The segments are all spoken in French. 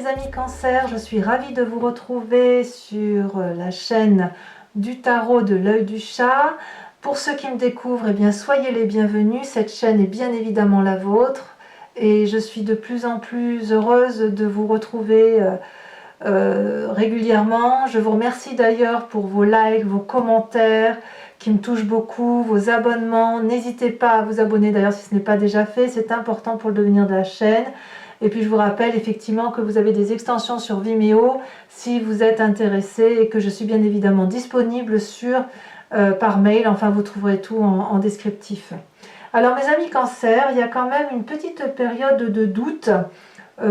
mes amis Cancer, je suis ravie de vous retrouver sur la chaîne du tarot de l'œil du chat. Pour ceux qui me découvrent, eh bien, soyez les bienvenus, cette chaîne est bien évidemment la vôtre et je suis de plus en plus heureuse de vous retrouver régulièrement. Je vous remercie d'ailleurs pour vos likes, vos commentaires qui me touchent beaucoup, vos abonnements. N'hésitez pas à vous abonner d'ailleurs si ce n'est pas déjà fait, c'est important pour le devenir de la chaîne. Et puis je vous rappelle effectivement que vous avez des extensions sur Vimeo si vous êtes intéressé et que je suis bien évidemment disponible par mail. Enfin, vous trouverez tout en descriptif. Alors mes amis Cancer, il y a quand même une petite période de doute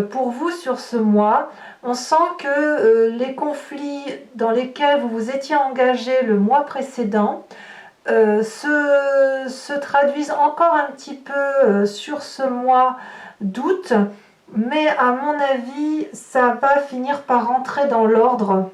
pour vous sur ce mois. On sent que les conflits dans lesquels vous vous étiez engagé le mois précédent se traduisent encore un petit peu sur ce mois d'août. Mais à mon avis, ça va finir par rentrer dans l'ordre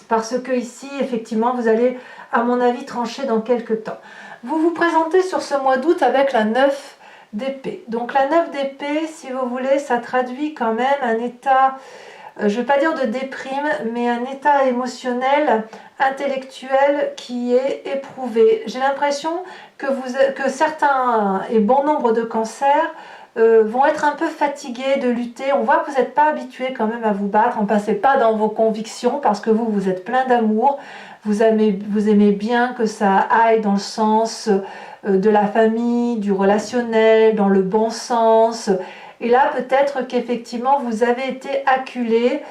parce que ici, effectivement, vous allez, à mon avis, trancher dans quelques temps. Vous vous présentez sur ce mois d'août avec la 9 d'épée. Donc la 9 d'épée, si vous voulez, ça traduit quand même un état, je ne vais pas dire de déprime, mais un état émotionnel, intellectuel qui est éprouvé. J'ai l'impression que certains et bon nombre de cancers vont être un peu fatigués de lutter. On voit que vous n'êtes pas habitué quand même à vous battre, on ne passez pas dans vos convictions parce que vous êtes plein d'amour, vous aimez bien que ça aille dans le sens de la famille, du relationnel, dans le bon sens. Et là peut-être qu'effectivement vous avez été acculé,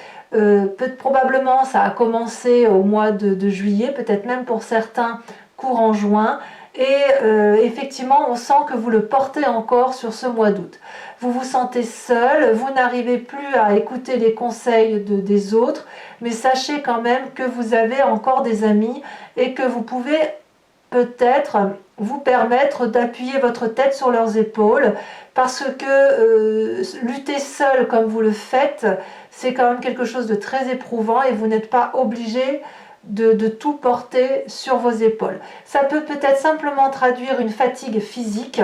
probablement ça a commencé au mois de juillet, peut-être même pour certains courant juin. Et effectivement, on sent que vous le portez encore sur ce mois d'août. Vous vous sentez seul, vous n'arrivez plus à écouter les conseils des autres, mais sachez quand même que vous avez encore des amis et que vous pouvez peut-être vous permettre d'appuyer votre tête sur leurs épaules parce que lutter seul comme vous le faites, c'est quand même quelque chose de très éprouvant et vous n'êtes pas obligé de tout porter sur vos épaules. Ça peut peut-être simplement traduire une fatigue physique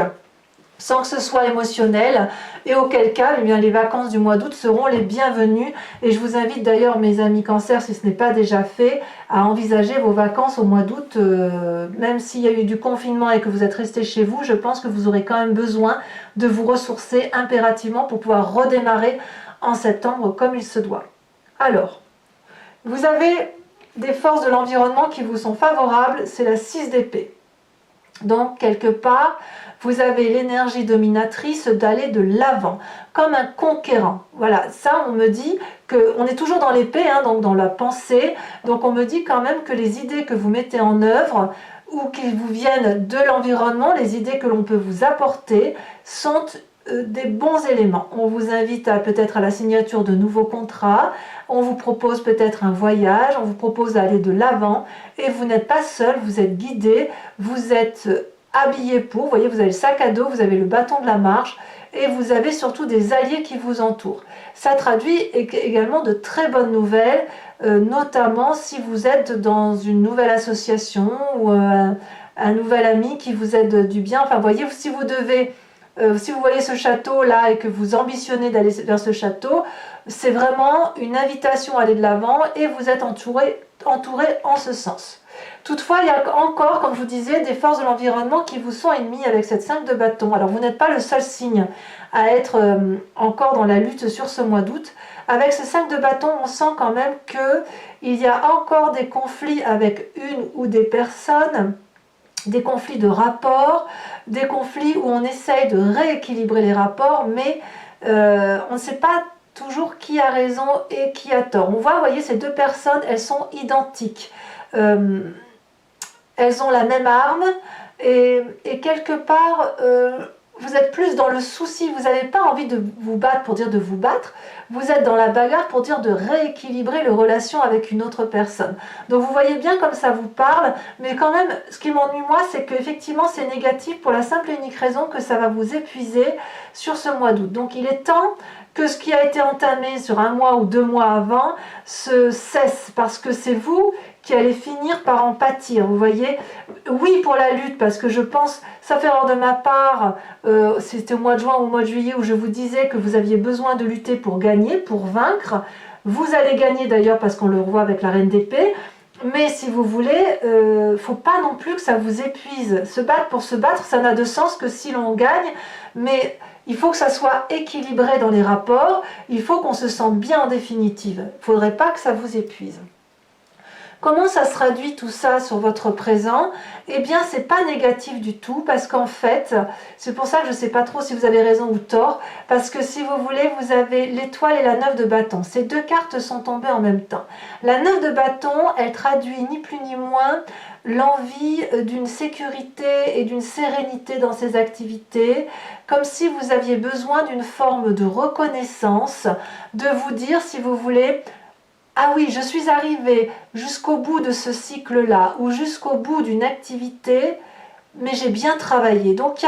sans que ce soit émotionnel, et auquel cas, eh bien, les vacances du mois d'août seront les bienvenues. Et je vous invite d'ailleurs, mes amis Cancer, si ce n'est pas déjà fait, à envisager vos vacances au mois d'août. Même s'il y a eu du confinement et que vous êtes resté chez vous, je pense que vous aurez quand même besoin de vous ressourcer impérativement pour pouvoir redémarrer en septembre comme il se doit. Alors, vous avez des forces de l'environnement qui vous sont favorables, c'est la 6 d'épée. Donc, quelque part, vous avez l'énergie dominatrice d'aller de l'avant, comme un conquérant. Voilà, ça, on me dit qu'on est toujours dans l'épée, hein, donc dans la pensée. Donc, on me dit quand même que les idées que vous mettez en œuvre, ou qu'ils vous viennent de l'environnement, les idées que l'on peut vous apporter, sont des bons éléments. On vous invite peut-être à la signature de nouveaux contrats, on vous propose peut-être un voyage, on vous propose d'aller de l'avant et vous n'êtes pas seul, vous êtes guidé, vous êtes habillé pour, vous voyez, vous avez le sac à dos, vous avez le bâton de la marche et vous avez surtout des alliés qui vous entourent. Ça traduit également de très bonnes nouvelles, notamment si vous êtes dans une nouvelle association ou un nouvel ami qui vous aide du bien. Enfin, vous voyez, si vous voyez ce château là et que vous ambitionnez d'aller vers ce château, c'est vraiment une invitation à aller de l'avant et vous êtes entouré en ce sens. Toutefois, il y a encore, comme je vous disais, des forces de l'environnement qui vous sont ennemies avec cette 5 de bâton. Alors vous n'êtes pas le seul signe à être encore dans la lutte sur ce mois d'août. Avec ce 5 de bâton, on sent quand même qu'il y a encore des conflits avec une ou des personnes, des conflits de rapports, des conflits où on essaye de rééquilibrer les rapports, mais on ne sait pas toujours qui a raison et qui a tort. On voit, vous voyez, ces deux personnes, elles sont identiques. Elles ont la même arme et quelque part, vous êtes plus dans le souci, vous n'avez pas envie de vous battre pour dire de vous battre, vous êtes dans la bagarre pour dire de rééquilibrer les relations avec une autre personne. Donc vous voyez bien comme ça vous parle, mais quand même, ce qui m'ennuie moi, c'est qu'effectivement c'est négatif pour la simple et unique raison que ça va vous épuiser sur ce mois d'août. Donc il est temps que ce qui a été entamé sur 1 mois ou 2 mois avant se cesse, parce que c'est vous qui allait finir par en pâtir, vous voyez. Oui pour la lutte, parce que je pense, sauf erreur de ma part, c'était au mois de juin ou au mois de juillet où je vous disais que vous aviez besoin de lutter pour gagner, pour vaincre. Vous allez gagner d'ailleurs parce qu'on le revoit avec la reine d'épée. Mais si vous voulez, faut pas non plus que ça vous épuise. Se battre pour se battre, ça n'a de sens que si l'on gagne, mais il faut que ça soit équilibré dans les rapports, il faut qu'on se sente bien en définitive. Il ne faudrait pas que ça vous épuise. Comment ça se traduit tout ça sur votre présent? Eh bien, c'est pas négatif du tout, parce qu'en fait, c'est pour ça que je ne sais pas trop si vous avez raison ou tort, parce que si vous voulez, vous avez l'étoile et la 9 de bâton. Ces deux cartes sont tombées en même temps. La 9 de bâton, elle traduit ni plus ni moins l'envie d'une sécurité et d'une sérénité dans ses activités, comme si vous aviez besoin d'une forme de reconnaissance, de vous dire, si vous voulez, ah oui, je suis arrivée jusqu'au bout de ce cycle-là, ou jusqu'au bout d'une activité, mais j'ai bien travaillé. Donc,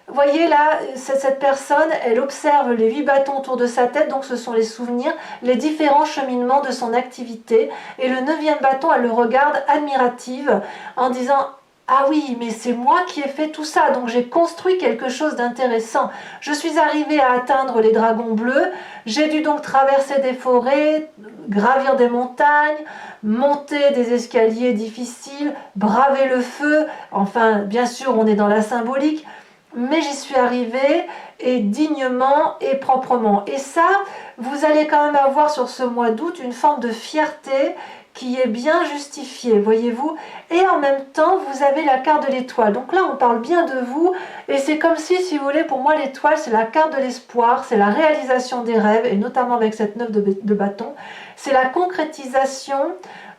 vous voyez là, cette personne, elle observe les 8 bâtons autour de sa tête, donc ce sont les souvenirs, les différents cheminements de son activité. Et le 9e bâton, elle le regarde admirative, en disant... Ah oui, mais c'est moi qui ai fait tout ça, donc j'ai construit quelque chose d'intéressant. Je suis arrivée à atteindre les dragons bleus, j'ai dû donc traverser des forêts, gravir des montagnes, monter des escaliers difficiles, braver le feu, enfin bien sûr on est dans la symbolique, mais j'y suis arrivée et dignement et proprement. Et ça, vous allez quand même avoir sur ce mois d'août une forme de fierté qui est bien justifiée, voyez-vous. Et en même temps, vous avez la carte de l'étoile. Donc là, on parle bien de vous. Et c'est comme si vous voulez, pour moi, l'étoile, c'est la carte de l'espoir, c'est la réalisation des rêves, et notamment avec cette 9 de bâton. C'est la concrétisation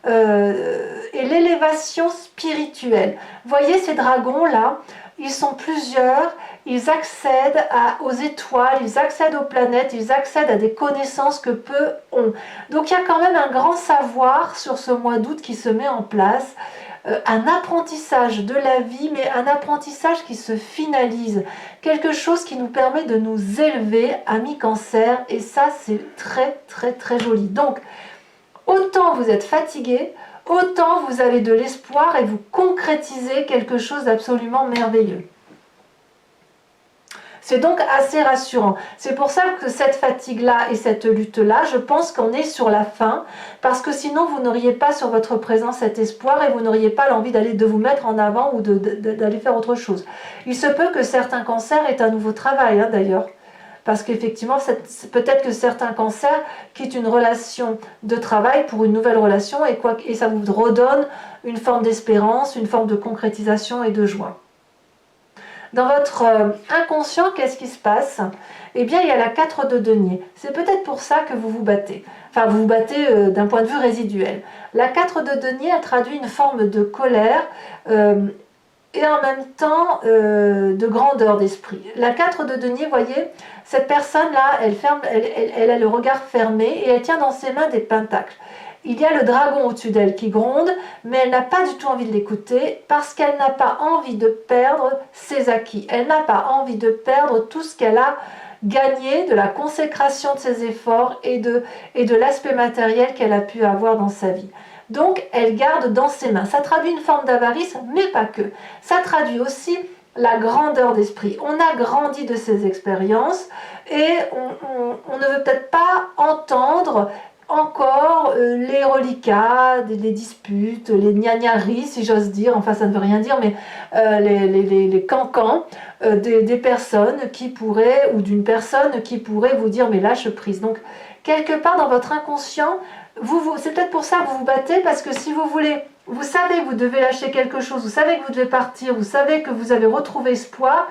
et l'élévation spirituelle. Voyez ces dragons-là, ils sont plusieurs, ils accèdent aux étoiles, ils accèdent aux planètes, ils accèdent à des connaissances que peu ont. Donc il y a quand même un grand savoir sur ce mois d'août qui se met en place, un apprentissage de la vie, mais un apprentissage qui se finalise, quelque chose qui nous permet de nous élever, amis Cancer, et ça c'est très très très joli. Donc autant vous êtes fatigué, autant vous avez de l'espoir et vous concrétisez quelque chose d'absolument merveilleux. C'est donc assez rassurant. C'est pour ça que cette fatigue-là et cette lutte-là, je pense qu'on est sur la fin, parce que sinon vous n'auriez pas sur votre présent cet espoir et vous n'auriez pas l'envie de vous mettre en avant ou d'aller faire autre chose. Il se peut que certains cancers aient un nouveau travail, hein, d'ailleurs. Parce qu'effectivement, peut-être que certains cancers quittent une relation de travail pour une nouvelle relation et ça vous redonne une forme d'espérance, une forme de concrétisation et de joie. Dans votre inconscient, qu'est-ce qui se passe? Eh bien, il y a la 4 de denier. C'est peut-être pour ça que vous vous battez. Enfin, vous vous battez d'un point de vue résiduel. La 4 de denier, elle traduit une forme de colère et en même temps de grandeur d'esprit. La 4 de denier, vous voyez, cette personne-là, elle a le regard fermé et elle tient dans ses mains des pentacles. Il y a le dragon au-dessus d'elle qui gronde, mais elle n'a pas du tout envie de l'écouter parce qu'elle n'a pas envie de perdre ses acquis. Elle n'a pas envie de perdre tout ce qu'elle a gagné, de la consécration de ses efforts et de l'aspect matériel qu'elle a pu avoir dans sa vie. Donc, elle garde dans ses mains. Ça traduit une forme d'avarice, mais pas que. Ça traduit aussi la grandeur d'esprit. On a grandi de ces expériences et on ne veut peut-être pas entendre encore les reliquats, les disputes, les gnagnaris, si j'ose dire, enfin ça ne veut rien dire, mais les cancans des personnes qui pourraient, ou d'une personne qui pourrait vous dire mais lâche prise. Donc quelque part dans votre inconscient, c'est peut-être pour ça que vous vous battez, parce que si vous voulez, vous savez que vous devez lâcher quelque chose, vous savez que vous devez partir, vous savez que vous avez retrouvé espoir,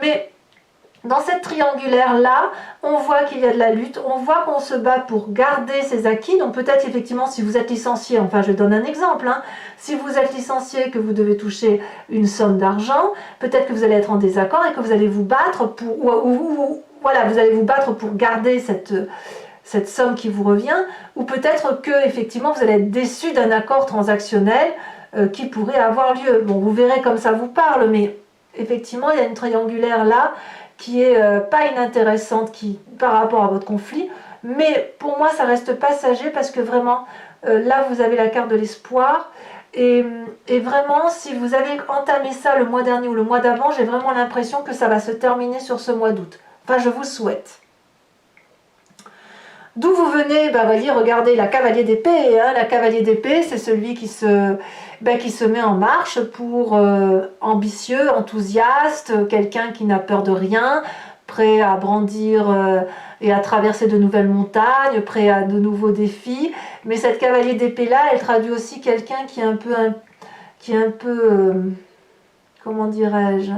mais dans cette triangulaire-là, on voit qu'il y a de la lutte, on voit qu'on se bat pour garder ses acquis. Donc peut-être effectivement si vous êtes licencié, enfin je donne un exemple, hein, si vous êtes licencié que vous devez toucher une somme d'argent, peut-être que vous allez être en désaccord et que vous allez vous battre pour, voilà, vous allez vous battre pour garder cette somme qui vous revient, ou peut-être que effectivement vous allez être déçu d'un accord transactionnel qui pourrait avoir lieu. Bon, vous verrez comme ça vous parle, mais effectivement il y a une triangulaire là qui est pas inintéressante par rapport à votre conflit, Mais pour moi, ça reste passager parce que vraiment, là, vous avez la carte de l'espoir. Et vraiment, si vous avez entamé ça le mois dernier ou le mois d'avant, j'ai vraiment l'impression que ça va se terminer sur ce mois d'août. Enfin, je vous le souhaite. D'où vous venez, voyez, regardez la cavalier d'épée. Hein, la cavalier d'épée, c'est celui qui se met en marche pour ambitieux, enthousiaste, quelqu'un qui n'a peur de rien, prêt à brandir et à traverser de nouvelles montagnes, prêt à de nouveaux défis. Mais cette cavalier d'épée-là, elle traduit aussi quelqu'un qui est un peu comment dirais-je,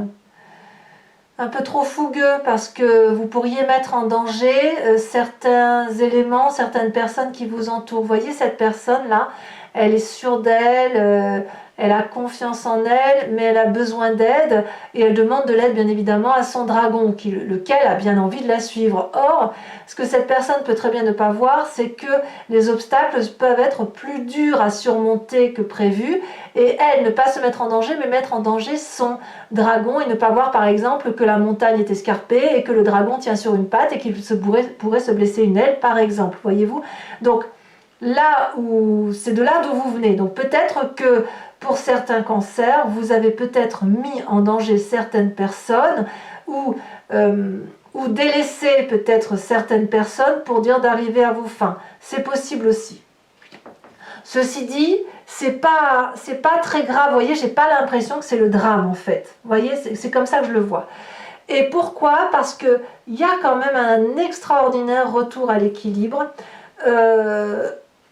un peu trop fougueux parce que vous pourriez mettre en danger certains éléments, certaines personnes qui vous entourent. Vous voyez, cette personne-là, elle est sûre d'elle, elle a confiance en elle, mais elle a besoin d'aide et elle demande de l'aide bien évidemment à son dragon, lequel a bien envie de la suivre. Or, ce que cette personne peut très bien ne pas voir, c'est que les obstacles peuvent être plus durs à surmonter que prévu et elle, ne pas se mettre en danger, mais mettre en danger son dragon et ne pas voir par exemple que la montagne est escarpée et que le dragon tient sur une patte et qu'il pourrait se blesser une aile par exemple, voyez-vous. Donc là où c'est de là d'où vous venez, donc peut-être que pour certains cancers vous avez peut-être mis en danger certaines personnes ou délaissé peut-être certaines personnes pour dire d'arriver à vos fins, c'est possible aussi. Ceci dit, c'est pas très grave, vous voyez, j'ai pas l'impression que c'est le drame en fait. Vous voyez, c'est comme ça que je le vois. Et pourquoi? Parce qu'il y a quand même un extraordinaire retour à l'équilibre,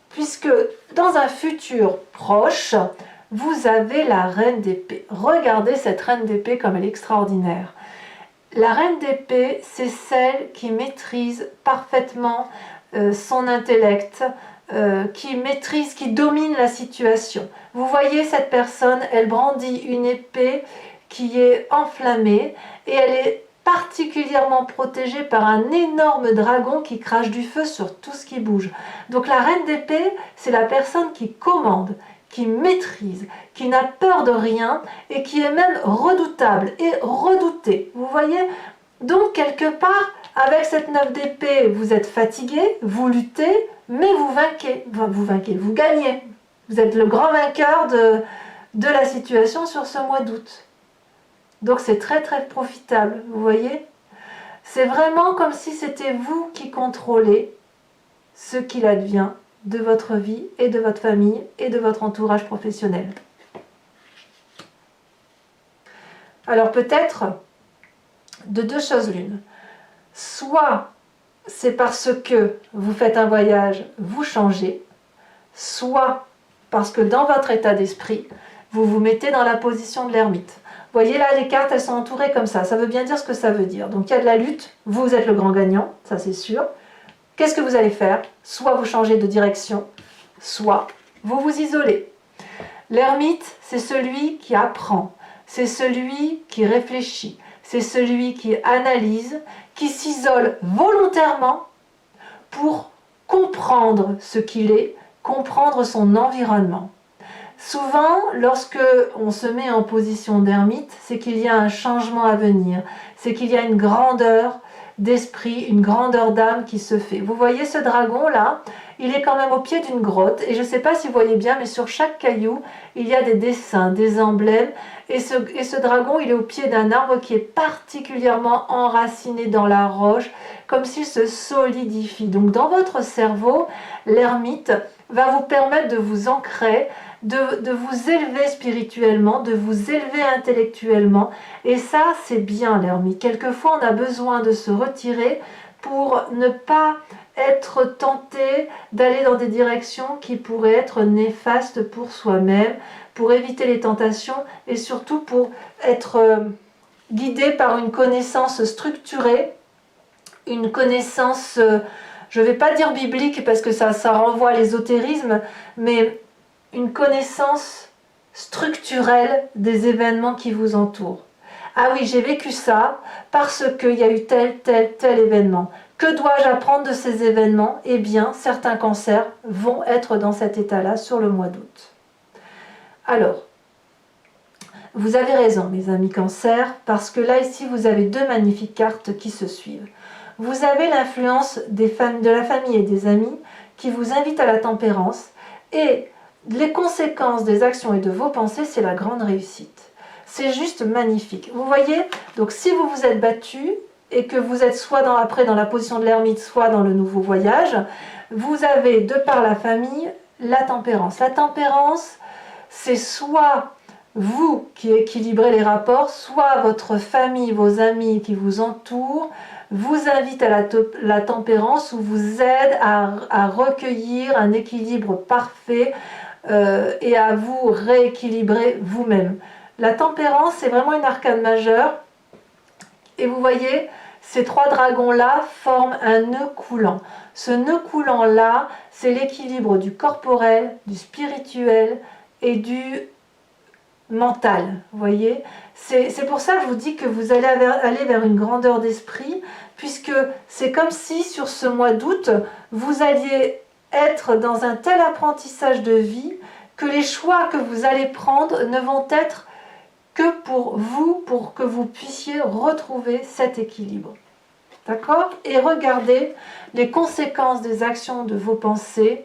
puisque dans un futur proche, vous avez la reine d'épée. Regardez cette reine d'épée comme elle est extraordinaire. La reine d'épée, c'est celle qui maîtrise parfaitement son intellect, qui domine la situation. Vous voyez cette personne, elle brandit une épée qui est enflammée et elle est particulièrement protégée par un énorme dragon qui crache du feu sur tout ce qui bouge. Donc la reine d'épée, c'est la personne qui commande, qui maîtrise, qui n'a peur de rien et qui est même redoutable et redoutée. Vous voyez? Donc quelque part, avec cette 9 d'épée, vous êtes fatigué, vous luttez, mais vous vous gagnez. Vous êtes le grand vainqueur de la situation sur ce mois d'août. Donc c'est très très profitable, vous voyez? C'est vraiment comme si c'était vous qui contrôlez ce qu'il advient de votre vie et de votre famille et de votre entourage professionnel. Alors peut-être de deux choses l'une. Soit c'est parce que vous faites un voyage, vous changez, soit parce que dans votre état d'esprit, vous vous mettez dans la position de l'ermite. Vous voyez là, les cartes, elles sont entourées comme ça veut bien dire ce que ça veut dire. Donc il y a de la lutte, vous êtes le grand gagnant, ça c'est sûr. Qu'est-ce que vous allez faire? Soit vous changez de direction, soit vous vous isolez. L'ermite, c'est celui qui apprend, c'est celui qui réfléchit, c'est celui qui analyse, qui s'isole volontairement pour comprendre ce qu'il est, comprendre son environnement. Souvent, lorsque on se met en position d'ermite, c'est qu'il y a un changement à venir, c'est qu'il y a une grandeur d'esprit, une grandeur d'âme qui se fait. Vous voyez ce dragon-là, il est quand même au pied d'une grotte, et je ne sais pas si vous voyez bien, mais sur chaque caillou, il y a des dessins, des emblèmes, et ce dragon, il est au pied d'un arbre qui est particulièrement enraciné dans la roche, comme s'il se solidifie. Donc dans votre cerveau, l'ermite va vous permettre de vous ancrer, de vous élever spirituellement, de vous élever intellectuellement. Et ça, c'est bien l'ermite. Quelquefois, on a besoin de se retirer pour ne pas être tenté d'aller dans des directions qui pourraient être néfastes pour soi-même, pour éviter les tentations et surtout pour être guidé par une connaissance structurée, une connaissance, je ne vais pas dire biblique parce que ça renvoie à l'ésotérisme, mais une connaissance structurelle des événements qui vous entourent. Ah oui, j'ai vécu ça parce qu'il y a eu tel événement. Que dois-je apprendre de ces événements? Eh bien, certains cancers vont être dans cet état-là sur le mois d'août. Alors, vous avez raison, mes amis cancers, parce que là, ici, vous avez deux magnifiques cartes qui se suivent. Vous avez l'influence de la famille et des amis qui vous invitent à la tempérance. Et les conséquences des actions et de vos pensées, c'est la grande réussite. C'est juste magnifique. Vous voyez, donc si vous vous êtes battu et que vous êtes soit après dans la position de l'ermite, soit dans le nouveau voyage, vous avez, de par la famille, la tempérance. La tempérance, c'est soit vous qui équilibrez les rapports, soit votre famille, vos amis qui vous entourent, vous invitent à la tempérance ou vous aident à recueillir un équilibre parfait et à vous rééquilibrer vous-même. La tempérance, c'est vraiment une arcane majeure. Et vous voyez, ces trois dragons-là forment un nœud coulant. Ce nœud coulant-là, c'est l'équilibre du corporel, du spirituel et du mental. Vous voyez, c'est pour ça que je vous dis que vous allez aller vers une grandeur d'esprit, puisque c'est comme si sur ce mois d'août, vous alliez être dans un tel apprentissage de vie que les choix que vous allez prendre ne vont être que pour vous, pour que vous puissiez retrouver cet équilibre. D'accord? Et regardez les conséquences des actions de vos pensées.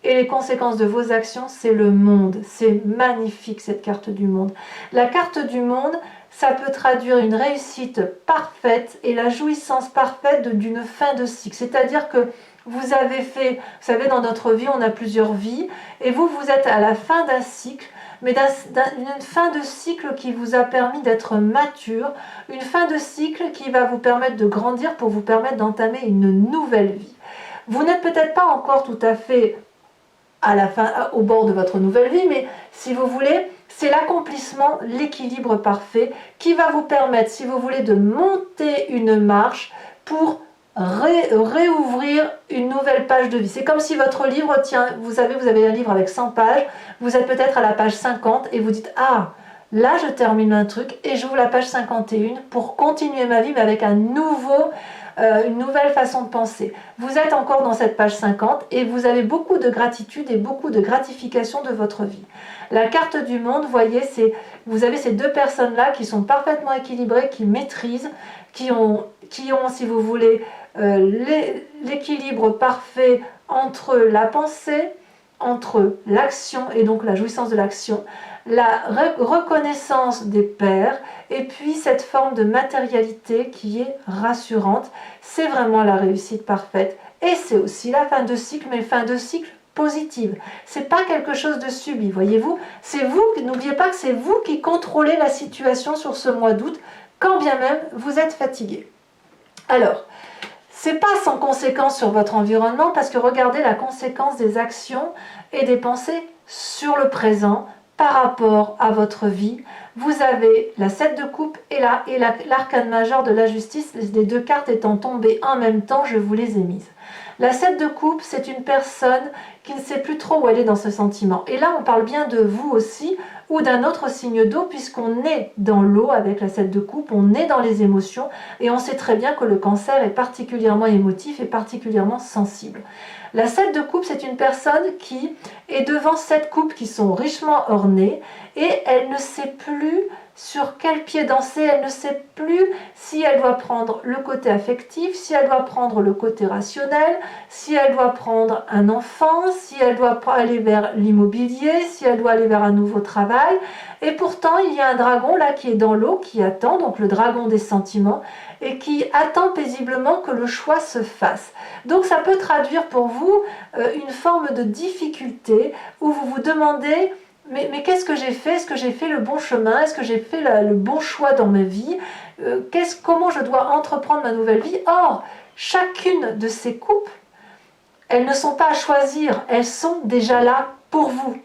Et les conséquences de vos actions, c'est le monde. C'est magnifique cette carte du monde. La carte du monde, ça peut traduire une réussite parfaite et la jouissance parfaite d'une fin de cycle. C'est-à-dire que vous avez fait, vous savez, dans notre vie, on a plusieurs vies, et vous êtes à la fin d'un cycle, mais d'une fin de cycle qui vous a permis d'être mature, une fin de cycle qui va vous permettre de grandir pour vous permettre d'entamer une nouvelle vie. Vous n'êtes peut-être pas encore tout à fait à la fin, au bord de votre nouvelle vie, mais si vous voulez, c'est l'accomplissement, l'équilibre parfait qui va vous permettre, si vous voulez, de monter une marche pour réouvrir une nouvelle page de vie. C'est comme si votre livre, tiens, vous avez un livre avec 100 pages, vous êtes peut-être à la page 50 et vous dites « Ah, là je termine un truc et j'ouvre la page 51 pour continuer ma vie mais avec une nouvelle façon de penser. » Vous êtes encore dans cette page 50 et vous avez beaucoup de gratitude et beaucoup de gratification de votre vie. La carte du monde, vous voyez, vous avez ces deux personnes-là qui sont parfaitement équilibrées, qui maîtrisent, qui ont si vous voulez, l'équilibre parfait entre la pensée, entre l'action et donc la jouissance de l'action, la reconnaissance des pairs et puis cette forme de matérialité qui est rassurante. C'est vraiment la réussite parfaite et c'est aussi la fin de cycle, mais fin de cycle positive. C'est pas quelque chose de subi, voyez-vous. C'est vous, n'oubliez pas que c'est vous qui contrôlez la situation sur ce mois d'août, quand bien même vous êtes fatigué. Alors, c'est pas sans conséquence sur votre environnement parce que regardez la conséquence des actions et des pensées sur le présent par rapport à votre vie. Vous avez la 7 de coupe et l'arcane majeur de la justice, les deux cartes étant tombées en même temps, je vous les ai mises. La 7 de coupe, c'est une personne qui ne sait plus trop où elle est dans ce sentiment. Et là, on parle bien de vous aussi ou d'un autre signe d'eau puisqu'on est dans l'eau avec la 7 de coupe, on est dans les émotions et on sait très bien que le cancer est particulièrement émotif et particulièrement sensible. La 7 de coupe, c'est une personne qui est devant 7 coupes qui sont richement ornées et elle ne sait plus sur quel pied danser, elle ne sait plus si elle doit prendre le côté affectif, si elle doit prendre le côté rationnel, si elle doit prendre un enfant, si elle doit aller vers l'immobilier, si elle doit aller vers un nouveau travail. Et pourtant, il y a un dragon là qui est dans l'eau, qui attend, donc le dragon des sentiments, et qui attend paisiblement que le choix se fasse. Donc ça peut traduire pour vous une forme de difficulté où vous vous demandez mais qu'est-ce que j'ai fait? Est-ce que j'ai fait le bon chemin? Est-ce que j'ai fait le bon choix dans ma vie? Comment je dois entreprendre ma nouvelle vie? Or, chacune de ces coupes, elles ne sont pas à choisir, elles sont déjà là pour vous.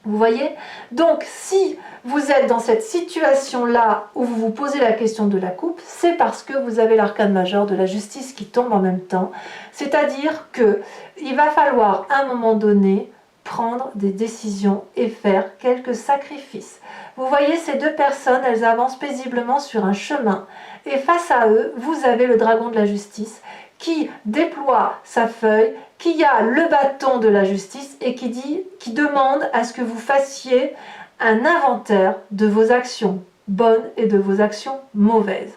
Vous voyez? Donc, si vous êtes dans cette situation-là où vous vous posez la question de la coupe, c'est parce que vous avez l'arcane majeur de la justice qui tombe en même temps. C'est-à-dire qu'il va falloir, à un moment donné, prendre des décisions et faire quelques sacrifices. Vous voyez ces deux personnes, elles avancent paisiblement sur un chemin et face à eux, vous avez le dragon de la justice qui déploie sa feuille, qui a le bâton de la justice et qui demande à ce que vous fassiez un inventaire de vos actions bonnes et de vos actions mauvaises.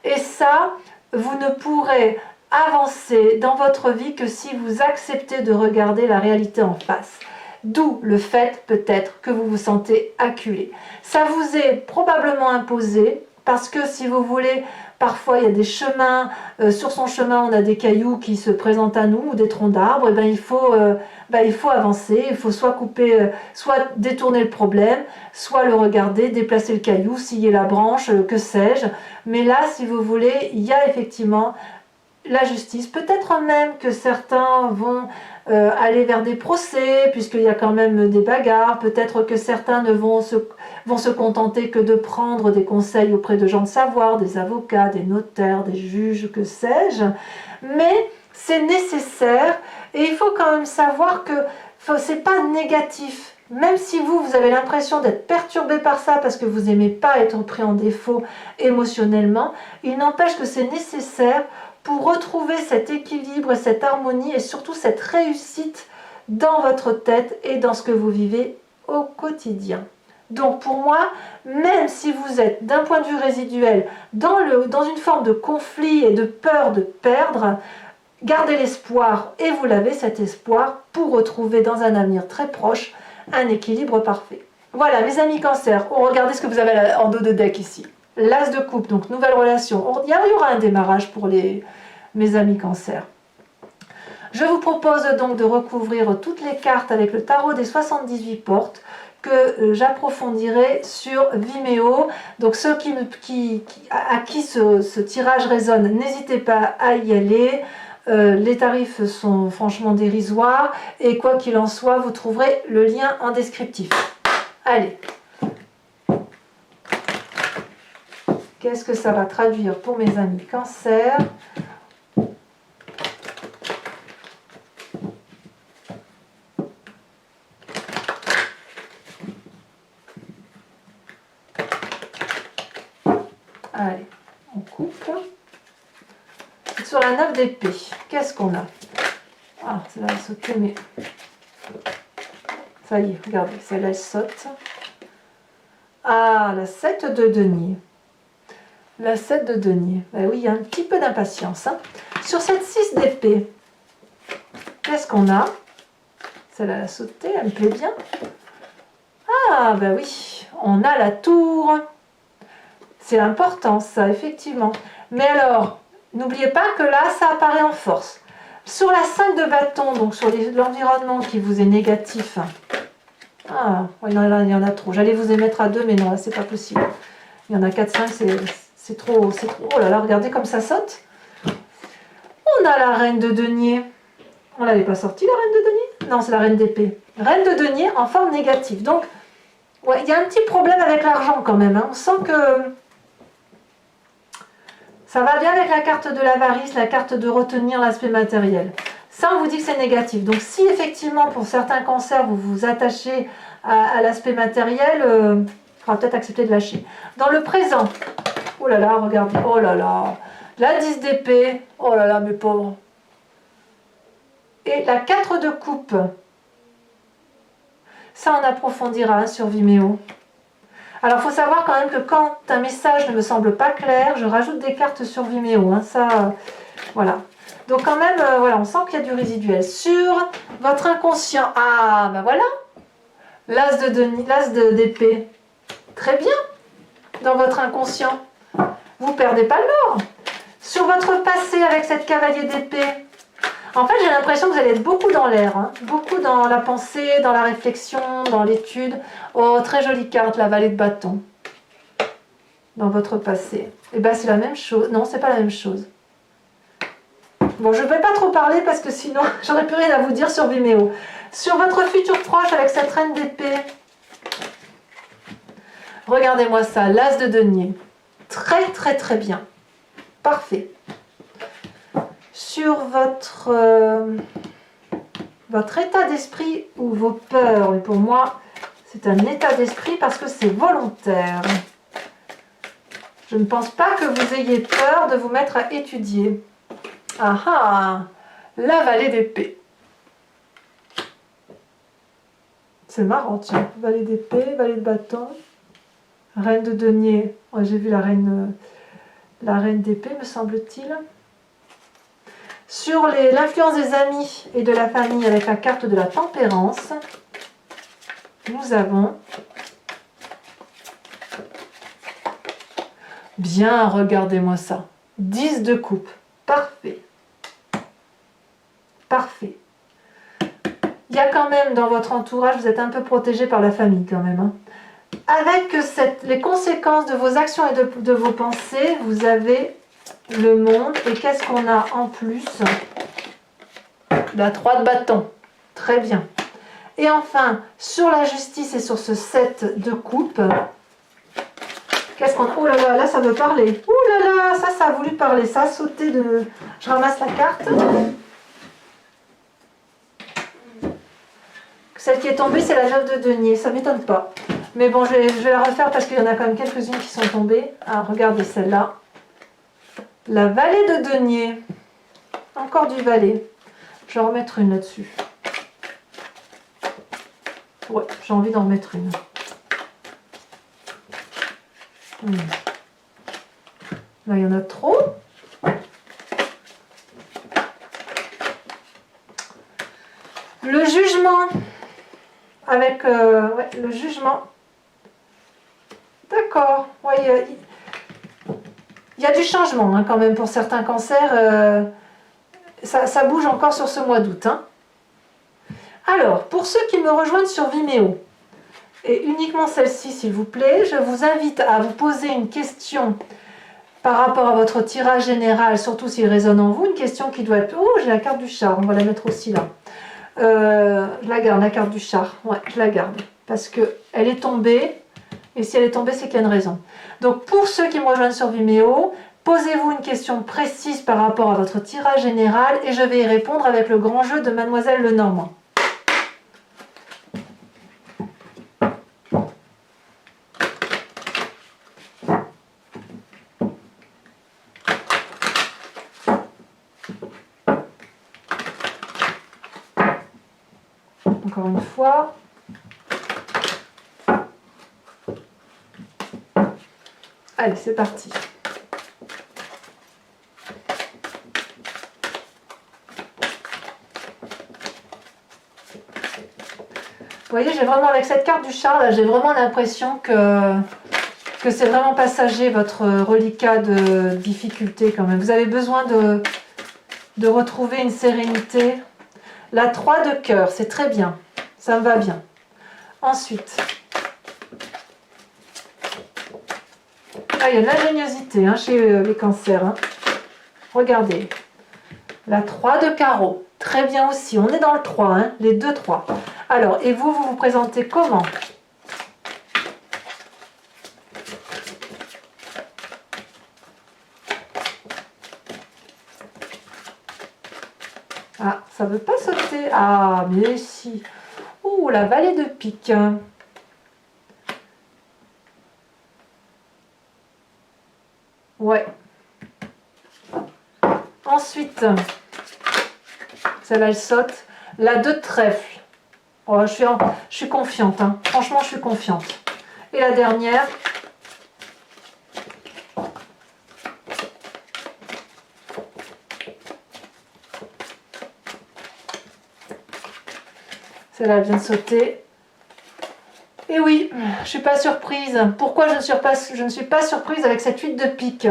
Et ça, vous ne pourrez avancer dans votre vie que si vous acceptez de regarder la réalité en face. D'où le fait peut-être que vous vous sentez acculé. Ça vous est probablement imposé parce que si vous voulez, parfois il y a des chemins, sur son chemin on a des cailloux qui se présentent à nous ou des troncs d'arbres, et ben il faut avancer, il faut soit couper, soit détourner le problème, soit le regarder, déplacer le caillou, scier la branche, que sais-je. Mais là, si vous voulez, il y a effectivement la justice. Peut-être même que certains vont aller vers des procès, puisqu'il y a quand même des bagarres. Peut-être que certains ne vont se contenter que de prendre des conseils auprès de gens de savoir, des avocats, des notaires, des juges, que sais-je. Mais c'est nécessaire et il faut quand même savoir que c'est pas négatif. Même si vous avez l'impression d'être perturbé par ça parce que vous n'aimez pas être pris en défaut émotionnellement, il n'empêche que c'est nécessaire pour retrouver cet équilibre, cette harmonie et surtout cette réussite dans votre tête et dans ce que vous vivez au quotidien. Donc pour moi, même si vous êtes d'un point de vue résiduel dans une forme de conflit et de peur de perdre, gardez l'espoir et vous l'avez cet espoir pour retrouver dans un avenir très proche un équilibre parfait. Voilà mes amis Cancer, regardez ce que vous avez en dos de deck ici. L'As de coupe, donc nouvelle relation. Il y aura un démarrage pour mes amis Cancer. Je vous propose donc de recouvrir toutes les cartes avec le tarot des 78 portes que j'approfondirai sur Vimeo. Donc ceux à qui ce tirage résonne, n'hésitez pas à y aller. Les tarifs sont franchement dérisoires et quoi qu'il en soit, vous trouverez le lien en descriptif. Allez. Qu'est-ce que ça va traduire pour mes amis Cancer? Allez, on coupe. Sur la 9 d'épée, qu'est-ce qu'on a? Ah, celle-là elle sautait, mais ça y est, regardez, celle-là elle saute. Ah, la 7 de denier. La 7 de denier. Ben oui, il y a un petit peu d'impatience. Hein. Sur cette 6 d'épée, qu'est-ce qu'on a? Celle-là elle a sauté, elle me plaît bien. Ah, ben oui, on a la tour. C'est important, ça, effectivement. Mais alors, n'oubliez pas que là, ça apparaît en force. Sur la 5 de bâton, donc sur l'environnement qui vous est négatif. Ah, il y en a trop. J'allais vous émettre à 2, mais non, là, c'est pas possible. Il y en a 4, 5, c'est trop. Oh là là, regardez comme ça saute. On a la reine de denier. On l'avait pas sortie, la reine de denier? Non, c'est la reine d'épée. Reine de denier en forme négative. Donc, ouais, il y a un petit problème avec l'argent quand même. Hein. On sent que ça va bien avec la carte de l'avarice, la carte de retenir l'aspect matériel. Ça, on vous dit que c'est négatif. Donc, si effectivement, pour certains cancers, vous vous attachez à l'aspect matériel, il faudra peut-être accepter de lâcher. Dans le présent, oh là là, regardez, oh là là, la 10 d'épée, oh là là, mes pauvres. Et la 4 de coupe, ça, on approfondira hein, sur Vimeo. Alors, il faut savoir quand même que quand un message ne me semble pas clair, je rajoute des cartes sur Vimeo. Hein, ça, voilà. Donc quand même, voilà, on sent qu'il y a du résiduel. Sur votre inconscient, ah, ben voilà, l'as d'épée. Très bien, dans votre inconscient. Vous ne perdez pas le nord. Sur votre passé avec cette cavalier d'épée, en fait, j'ai l'impression que vous allez être beaucoup dans l'air, hein, beaucoup dans la pensée, dans la réflexion, dans l'étude. Oh, très jolie carte, la vallée de bâton. Dans votre passé. Et bien, c'est la même chose. Non, c'est pas la même chose. Bon, je ne vais pas trop parler parce que sinon, j'aurais plus rien à vous dire sur Vimeo. Sur votre futur proche avec cette reine d'épée, regardez-moi ça, l'as de denier. Très, très, très bien. Parfait. Sur votre état d'esprit ou vos peurs, et pour moi, c'est un état d'esprit parce que c'est volontaire. Je ne pense pas que vous ayez peur de vous mettre à étudier. Ah ah, la vallée d'épée. C'est marrant, tiens. Vallée d'épée, vallée de bâton, reine de denier. Oh, j'ai vu la reine la reine d'épée, me semble-t-il. Sur l'influence des amis et de la famille avec la carte de la tempérance, nous avons... Bien, regardez-moi ça. 10 de coupe. Parfait. Parfait. Il y a quand même dans votre entourage, vous êtes un peu protégé par la famille quand même. Hein. Avec les conséquences de vos actions et de vos pensées, vous avez le monde. Et qu'est-ce qu'on a en plus? La 3 de bâton. Très bien. Et enfin, sur la justice et sur ce 7 de coupe, qu'est-ce qu'on a? Oh là là, là ça veut parler. Oh là là, ça a voulu parler. Ça a sauté de... Je ramasse la carte. Celle qui est tombée, c'est la 9 de denier. Ça ne m'étonne pas. Mais bon, je vais la refaire parce qu'il y en a quand même quelques-unes qui sont tombées. Ah, regardez celle-là. La vallée de denier. Encore du valet. Je vais en remettre une là-dessus. Ouais, j'ai envie d'en remettre une. Là, il y en a trop. Le jugement. Avec ouais, le jugement. D'accord. Ouais, il y a du changement hein, quand même pour certains cancers. Ça bouge encore sur ce mois d'août. Hein. Alors, pour ceux qui me rejoignent sur Vimeo, et uniquement celle-ci s'il vous plaît, je vous invite à vous poser une question par rapport à votre tirage général, surtout s'il résonne en vous, une question qui doit être... Oh, j'ai la carte du char, on va la mettre aussi là. Je la garde, la carte du char. Ouais, je la garde. Parce qu'elle est tombée. Et si elle est tombée, c'est qu'il y a une raison. Donc, pour ceux qui me rejoignent sur Vimeo, posez-vous une question précise par rapport à votre tirage général et je vais y répondre avec le grand jeu de Mademoiselle Lenormand. Encore une fois. Allez, c'est parti. Vous voyez, j'ai vraiment, avec cette carte du char, là, j'ai vraiment l'impression que c'est vraiment passager votre reliquat de difficulté quand même. Vous avez besoin de retrouver une sérénité. La 3 de cœur, c'est très bien. Ça me va bien. Ensuite, ah, il y a de l'ingéniosité hein, chez les cancers. Hein. Regardez. La 3 de carreau. Très bien aussi. On est dans le 3, hein, les 2-3. Alors, et vous vous présentez comment? Ah, ça ne veut pas sauter. Ah, mais si. Ouh, la vallée de pique. Ouais. Ensuite, celle-là, elle saute. La 2 de trèfle. Oh, je suis confiante. Hein. Franchement, je suis confiante. Et la dernière. Celle-là, elle vient de sauter. Et oui, je ne suis pas surprise. Pourquoi je ne suis pas surprise avec cette 8 de pique?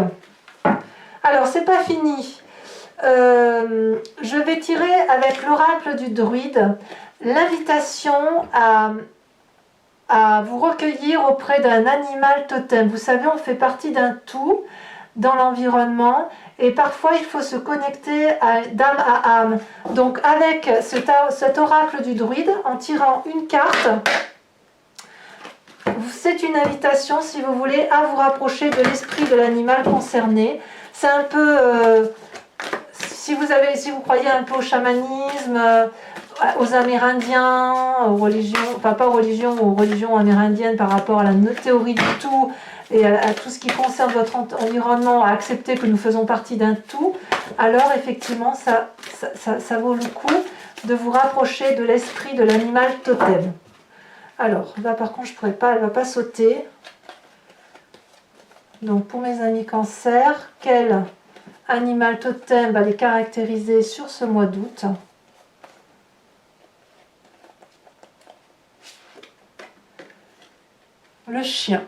Alors, c'est pas fini. Je vais tirer avec l'oracle du druide l'invitation à vous recueillir auprès d'un animal totem. Vous savez, on fait partie d'un tout dans l'environnement et parfois il faut se connecter d'âme à âme. Donc avec cet oracle du druide, en tirant une carte, c'est une invitation, si vous voulez, à vous rapprocher de l'esprit de l'animal concerné. C'est un peu... si vous croyez un peu au chamanisme, aux Amérindiens, aux religions, enfin pas aux religions amérindiennes par rapport à la théorie du tout et à tout ce qui concerne votre environnement, à accepter que nous faisons partie d'un tout, alors effectivement ça vaut le coup de vous rapprocher de l'esprit de l'animal totem. Alors là par contre je pourrais pas, elle va pas sauter. Donc pour mes amis Cancer, quel animal totem va les caractériser sur ce mois d'août? Le chien.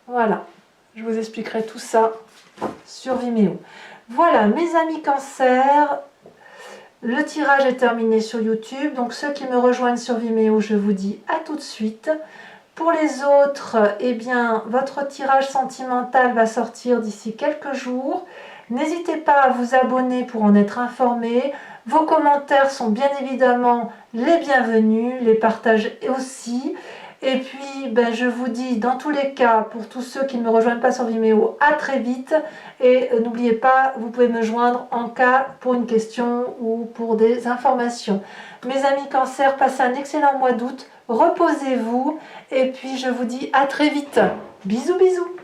Voilà, je vous expliquerai tout ça sur Vimeo. Voilà, mes amis Cancer, le tirage est terminé sur YouTube. Donc ceux qui me rejoignent sur Vimeo, je vous dis à tout de suite. Pour les autres, eh bien, votre tirage sentimental va sortir d'ici quelques jours. N'hésitez pas à vous abonner pour en être informé. Vos commentaires sont bien évidemment les bienvenus, les partages aussi. Et puis, ben, je vous dis dans tous les cas, pour tous ceux qui ne me rejoignent pas sur Vimeo, à très vite. Et n'oubliez pas, vous pouvez me joindre en cas pour une question ou pour des informations. Mes amis Cancer, passez un excellent mois d'août. Reposez-vous et puis je vous dis à très vite. Bisous bisous.